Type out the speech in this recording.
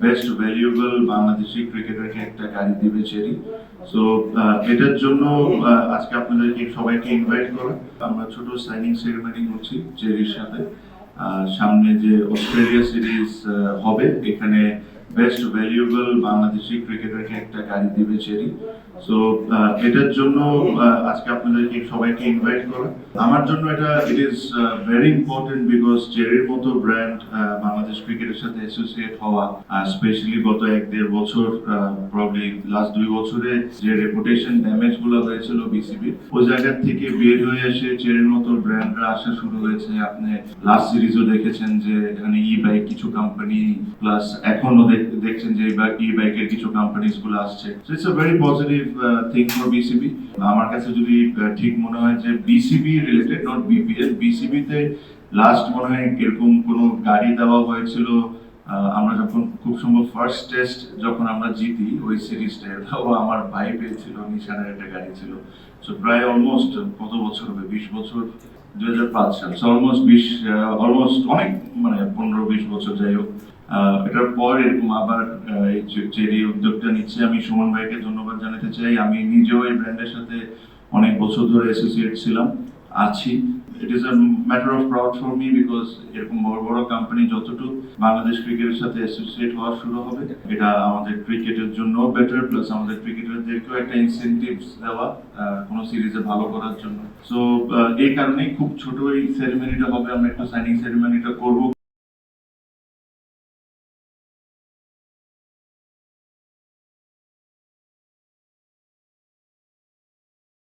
Best valuable Bangladeshi ক্রিকেটারকে একটা গাড়ি দিবে চেরি। সো এটার জন্য আজকে আপনাদেরকে সবাইকে ইনভাইট করা। আমরা ছোট সাইনিং সেরেমনি করছি চেরির সাথে। সামনে যে অস্ট্রেলিয়া সিরিজ হবে, এখানে বেস্ট ভ্যালুয়েবল বাংলাদেশি ক্রিকেটারকে একটা গাড়ি দিবে চেরি। সো এটার জন্য আজকে আপনাদেরকে সবাইকে ইনভাইট করা। আমার জন্য এটা it is very important because চেরির মতো ব্র্যান্ড বাংলাদেশ ক্রিকেটের সাথে অ্যাসোসিয়েট হওয়া, স্পেশালি গত 1-1.5 বছর, প্রবাবলি লাস্ট 2 বছরে যে রেপুটেশন ড্যামেজ গুলো হয়েছিল বিসিবি, ওই জায়গা থেকে বের হয়ে এসে চেরির মতো ব্র্যান্ডরা আসা শুরু হয়েছে। আপনি লাস্ট সিরিজও দেখেছেন যে এখানে ই বাইক কিছু কোম্পানি, প্লাস এখনো দেখছেন যে ই বাইকের কিছু কোম্পানিজ গুলো আসছে। So it's a very positive thing for BCB. আমার কাছে যদি ঠিক মনে হয় যে BCB related, not BPL, BCB তে লাস্ট মনে হয় এরকম কোন গাড়ি দেওয়া হয়েছিল আমরা যখন খুব সম্ভব ফার্স্ট টেস্ট যখন আমরা জিতি ওই সিরিজটা, তাও আমার ভাই পেয়েছিল, নিশানের একটা গাড়ি ছিল। সো প্রায় অলমোস্ট কত বছর হবে, 20 বছর, 2005 সাল। সো অলমোস্ট অনেক, মানে 15-20 বছর যাই হোক। এটার পর এরকম আবার চেরি উদ্যোগটা নিচ্ছে। আমি সুমন ভাইকে ধন্যবাদ জানাতে চাই। আমি নিজেও এই ব্র্যান্ডের সাথে অনেক বছর ধরে অ্যাসোসিয়েট ছিলাম, আছি। It is a matter of proud for me because এরকম বড় বড় কোম্পানি যতটুকু বাংলাদেশ ক্রিকেটের সাথে অ্যাসোসিয়েট হওয়া শুরু হবে, এটা আমাদের ক্রিকেটের জন্য বেটার, প্লাস আমাদের ক্রিকেটারদেরকেও একটা ইনসেনটিভস দেওয়া কোন সিরিজে ভালো করার জন্য। সো এই কারণেই খুব ছোট এই সেরেমনিটা হবে, আমরা একটা সাইনিং সেরেমনিটা করবো।